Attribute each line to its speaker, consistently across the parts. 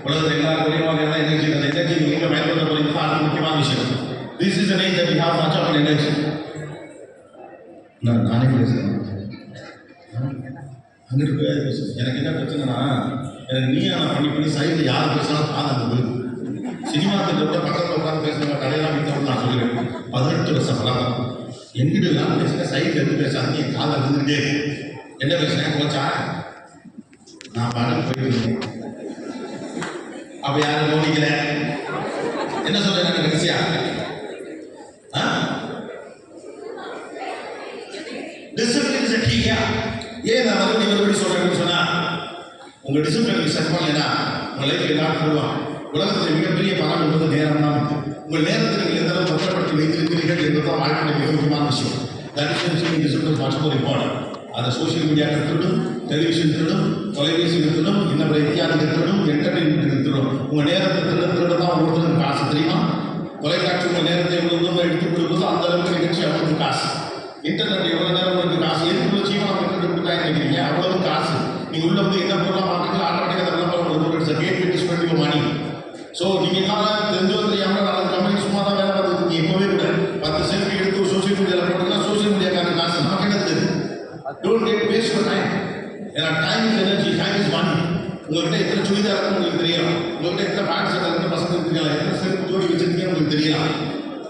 Speaker 1: உலகத்தில் எல்லாரும் குறைவாக எனர்ஜி அந்த எனர்ஜி நீங்க பயன்படுத்த போறீங்க தான் அது முக்கியமான விஷயம். This is an age that we have much of an energy. நானே பேசுறேன் அங்கிட்டு போய் எனக்கு என்ன பிரச்சனைனா எனக்கு நீயா நான் பண்ணி சைடில் யார் பேசினாலும் காது அந்த போய் சினிமா திட்டத்தை பக்கத்தில் உட்காந்து பேசுகிற கடையெல்லாம் வித்தவங்க நான் சொல்லுவேன் 18 வருஷம் பழக்கம் எங்கிட்ட எல்லாம் பேசுகிறேன் சைடில் இருந்து பேசாது என் காதை இருந்துகிட்டே என்ன பேசுகிறேன் போச்சா நான் பாடல் போயிருக்கேன் அப்போ யாரும் கவனிக்கல என்ன சொல்றேன் எனக்கு கடைசியா டிசிப்ளின் இஸ் கீ. ஏன் நான் மறுபடியும் சொல்றேன்னு சொன்னா உங்க டிசிப்ளின் செட் பண்ணலைன்னா உங்க லைஃப் எல்லாரும் போடுவாங்க. உலகத்தில் மிகப்பெரிய பலம் என்பது நேரம் தான். உங்கள் நேரத்தை நீங்கள் எந்த அளவு பத்திரப்படுத்தி வைத்திருக்கிறீர்கள் என்பதுதான் வாழ்க்கையில் மிக முக்கியமான விஷயம். Discipline much more important. அதை சோசியல் மீடியா இருக்கட்டும், டெலிவிஷன் இருக்கட்டும், தொலைபேசி இருக்கட்டும், இன்னும் இத்தியாதி இருக்கட்டும், என்டர்டெயின்மெண்ட் இருக்கட்டும். உங்கள் நேரத்தை திருட தான் ஒருத்தருக்கு காசு தெரியுமா? தொலைக்காட்சி உங்கள் நேரத்தை எவ்வளவு எடுத்துக் கொடுக்கும்போது அந்த அளவுக்கு நிகழ்ச்சி அவ்வளவு காசு. இன்டர்நெட் எவ்வளவு நேரம் உங்களுக்கு காசு எதுக்குள்ள சீவனம் கொடுத்தாங்க நினைக்கிறீங்க அவ்வளவு காசு. நீங்க உள்ள வந்து என்ன பொருளாக மாற்றீங்களோ ஆட்டோமேட்டிக்காக அந்த விளம்பரம் கேட் ஸ்பெண்ட் மணி. ஸோ நீங்கள் தான் தெரிஞ்சோ தெரியாமல் நாலு கம்பெனி சும்மா தான் வேலை பார்த்துருக்கீங்க. எப்போவே கூட 10 செல்ஃபி எடுத்து சோசியல் மீடியாவில் போட்டுக்கலாம். சோசியல் மீடியாக்கான காசு நமக்கு என்ன தெரியுது? Don't get waste your time. ஏன்னா time is energy, time is money. உங்கள்கிட்ட எத்தனை சுடிதார் இருக்குன்னு உங்களுக்கு தெரியும். உங்கள்கிட்ட எத்தனை பேண்ட் ஷர்ட் எத்தனை பசங்க இருக்கலாம், எத்தனை செல்ஃபி ஜோடி வச்சிருக்கீங்க உங்களுக்கு தெரியலாம்.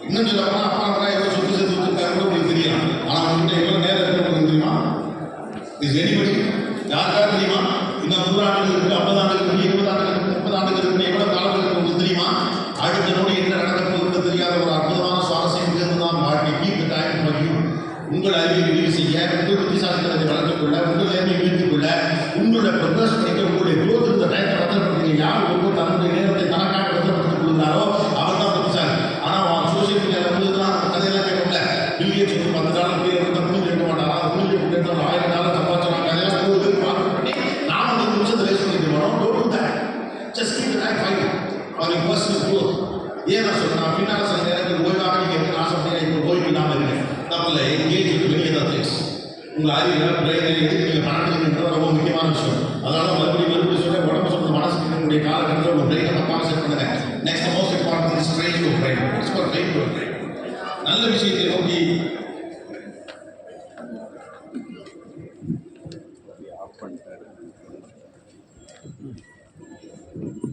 Speaker 1: இன்னும் சொல்ல போனால் அப்பா அம்மா எவ்வளோ சொத்து சேர்த்து வச்சிருக்காங்க கூட உங்களுக்கு தெரியலாம். ஆனால் உங்கள்கிட்ட எவ்வளோ நேரம் இருக்கு உங்களுக்கு தெரியுமா? இஸ் எனிபடி யாருக்காக தெரியுமா? இன்னும் 100 ஆண்டுகள் இருக்கு, 50 ஆண்டுகள் இருக்கு, 20 ஆண்டுகள் இருக்கு, 30 ஆண்டுகள் இருக்கு, எவ்வளவு காலம் இருக்கு உங்களுக்கு தெரியுமா? அடுத்த நோடி என்ன நடக்க போகிறது தெரியாத ஒரு அற்புதமான சுவாரஸ்யம் தான் வாழ்க்கை. Keep the time for you. உங்கள் அறிவை விரிவு செய்ய, உங்கள் புத்திசாலித்தனத்தை வளர்த்துக் கொள்ள, உங்கள் நேர்மையை உயர்த்திக் கொள்ள, உங்களுடைய ப்ரோக்ரஸ் பண்ணிக்க, உங்களுடைய growth இந்த டைத்தை பத்திரப்படுத்துங்க. யார் ஒவ்வொரு தன்னுடைய நேரத்தை தனக்காக பத்திரப்படுத்திக் கொள்கிறாரோ அவர் தான் புத்திசாலி. ஆனால் சோசியல் மீடியாவில் வந்து தான் கதையெல்லாம் கேட்கல. பில்லியன்ஸ் வந்து 10 டாலர் பேர் வந்து புரிஞ்சு கேட்க மாட்டாரா? புரிஞ்சு கேட்டால் 1000 டாலர் சம்பாதிச்சாங்க. கதையெல்லாம் போகுது பார்க்க பண்ணி நான் வந்து நிமிஷத்தை வேஸ்ட் பண்ணிட்டு வரோம். Don't to that. Just keep the time fight for your personal growth. ஏன் நான் சொல்றேன் பின்னால் சில நேரத்தில் ஓய்வாக நீங்கள் எப்படி ஆசைப்பட்டீங்க இப்போ ஓய்வு இல்லாமல் இருக்கேன் நம்மள எங்கேஜ் வெளியே தான் திங்ஸ் உங்கள் அறிவில் பிரெயினை எதுக்கு நீங்கள் பணத்துக்குன்றது ரொம்ப முக்கியமான விஷயம். அதனால மறுபடியும் சொல்ல உடம்பு சொல்ற மனசுக்கு இருக்கக்கூடிய காலகட்டத்தில் உங்கள் பிரெயினை பக்காக செட் பண்ணுங்க. Next most important is train your brain. It's for train your brain. நல்ல விஷயத்தை நோக்கி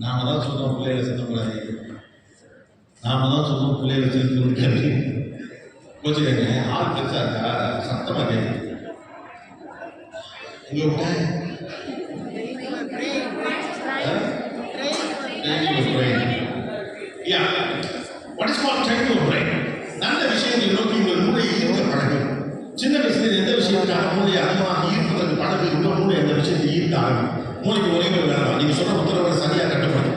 Speaker 1: நாம தான் சொல்றோம் பிள்ளைகளை செல்லக்கூடாது, நாம தான் சொல்றோம் பிள்ளைகளை செலுத்தணும். கோச்சுக்கங்க ஆள் பெருசா இருக்கா சத்தமா கேட்கு நல்ல விஷயங்களை நோக்கி உங்கள் மூளை ஈர்க்க பழகும். சின்ன வயசுல எந்த விஷயத்துக்கான மூளையை அதிகமாக ஈர்ப்பதற்கு பழகு உள்ள மூளை அந்த விஷயத்தை ஈர்க்க ஆகும். மூளைக்கு ஒரே ஒரு வேலை நீங்க சொல்ற உத்தரவை சரியா கட்டப்படும்,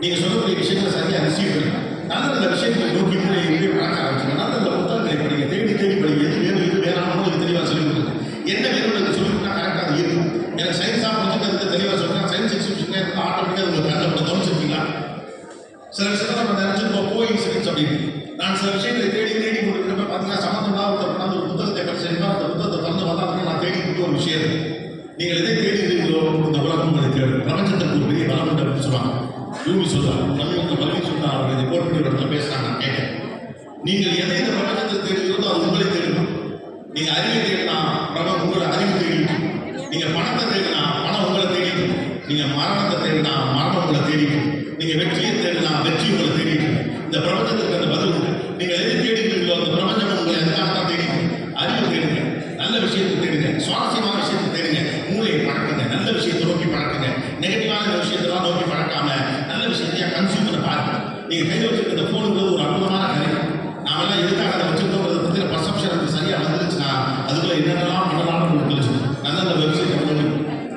Speaker 1: நீங்க சொல்லக்கூடிய விஷயங்களை சரியா ரிசீவ் பண்ணி நல்ல நல்ல விஷயங்களை நோக்கி மூளை இப்படியே பழக்க ஆரம்பிச்சுங்க. நல்ல நல்ல புத்தகங்களை படிங்க, தேடி தேடி படிங்க. எது வேணும் இது வேணாம் உங்களுக்கு தெளிவாக சொல்லிக் கொடுங்க. என்ன வேணும்னு சொல்லிவிட்டா கரெக்டாக அது இருக்கும். எனக்கு சயின்ஸாக முடிச்சுட்டு தெளிவாக சொல்றேன். சயின்ஸ் எக்ஸிபிஷன் ஆட்டோமேட்டிக்காக உங்களுக்கு கண்ணை கவனிச்சிருக்கீங்களா? சில விஷயத்தை நம்ம நினைச்சிருப்போம் கோ இன்சிடென்ட்ஸ் அப்படின்னு. நான் சில விஷயங்களை தேடி தேடி கொடுக்குறப்ப பார்த்தீங்கன்னா சம்மந்தமாக ஒரு புத்தகத்தை படிச்சிருக்கா அந்த புத்தகத்தை திறந்து வந்தால் நான் தேடி கொடுத்த ஒரு விஷயம். நீங்கள் எதை தேடுகிறீர்களோ இந்த உலகம் உங்களை தேடும். பிரபஞ்சத்துக்கு ஒரு பெரிய பலம் உண்டு அப்படின்னு சொல்லுவாங்க. யூமி சொல்றாங்க, பல்வி சொல்றாங்க. அவங்க இதை போட்டு ஒரு இடத்துல பேசுறாங்க, நான் கேட்கிறேன். நீங்கள் எதை இந்த பிரபஞ்சத்தை தேடுகிறதோ அது உங்களை தேடணும். நீங்க அறிவை தேடினா பிரபஞ்சம் உங்களை அறிவு தேடிக்கும். நீங்க பணத்தை தேடினா பணம் உங்களை தேடிக்கும். நீங்க மரணத்தை தேடினா மரணம் உங்களை தேடிக்கும். நீங்க வெற்றியை தேடினா வெற்றி உங்களை தேடிக்கும். இந்த பிரபஞ்சத்துக்கு அந்த பதில் உண்டு. நீங்க எதை தேடிக்கிறீங்களோ அந்த பிரபஞ்சம் உங்களை எதுக்காக தேடிக்கும். அறிவு தேடுங்க, நல்ல விஷயத்தை தேடுங்க, சுவாரஸ்யமான விஷயத்தை தேடுங்க, மூளையை பழக்குங்க, நல்ல விஷயத்தை நோக்கி பழக்குங்க. நெகட்டிவான விஷயத்தெல்லாம் நோக்கி பழக்காம நல்ல விஷயத்தையா கன்சியூம் பண்ண பாருங்க. நீங்க கையில் வச்சிருக்கிற போனுங்கிறது ஒரு அற்புதமான கதை. நாமெல்லாம் எதுக்காக அதை வச்சிருக்கோங்கிறத பற்றி பர்செப்ஷன் எனக்கு சரியா வந்துருச்சுன்னா அதுக்குள்ள என்னென்னலாம் பண்ணலாம்னு உங்களுக்கு தெரிஞ்சுக்கணும். நல்ல நல்ல வெப்சைட்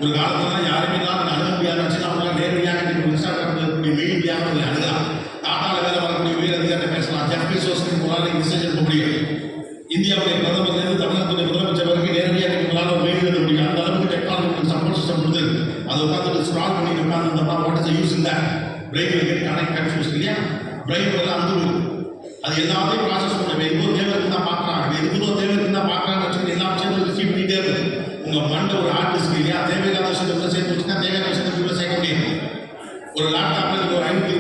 Speaker 1: ஒரு காலத்துல யாருமே இல்லாத அணுக முடியாது வச்சுன்னா அவங்களாம் நேரடியாக இன்ஸ்டாகிராமில் இருக்கக்கூடிய மெயில் முடியாமல் நீங்கள் அணுகலாம். டாட்டாவில் வேலை வரக்கூடிய உயர் அதிகாரி பேசலாம். ஜெஃப் பெசோஸ்க்கு உங்களால் மெசேஜ் அனுப்ப முடியும். இந்தியாவுடைய பிரதமர்லேருந்து தமிழ்நாட்டுடைய முதலமைச்சர் வரைக்கும் நேரடியாக உங்களால் ஒரு மெயில் எழுத முடியும். அந்த அளவுக்கு டெக்னாலஜி சப்போர்ட் சிஸ்டம் கொடுத்துருக்கு. அதை உட்காந்துட்டு ஸ்க்ரால் பண்ணிட்டு உட்காந்துருந்தோம்னா வாட் இஸ் யூஸ் இந்த பிரெயின் கெட் கனெக்ட் கன்ஃபியூஸ் இல்லையா? பிரெயின் எல்லாம் அந்து அது எல்லாத்தையும் ப்ராசஸ் பண்ண எதுவும் தேவை இருக்குன்னு தான் பார்க்குறாங்க. எதுவும் தேவை இருக்குன்னு தான் பார்க்குறாங்கன்னு வச்சுக்கோங்க. எல்லா விஷயத்தையும் ரிசீவ் பண்ணிட்டே இருக்குது. உங்கள் மண்டை ஒரு ஹார்ட் டிஸ்க் இல்லையா? தேவையில்லாத விஷயத்தை சேர்த்து வச்சுன்னா தேவையான விஷயத்தை சேர்க்க முடியும். ஒரு லேப்டாப்ல நீங்க ஒரு 500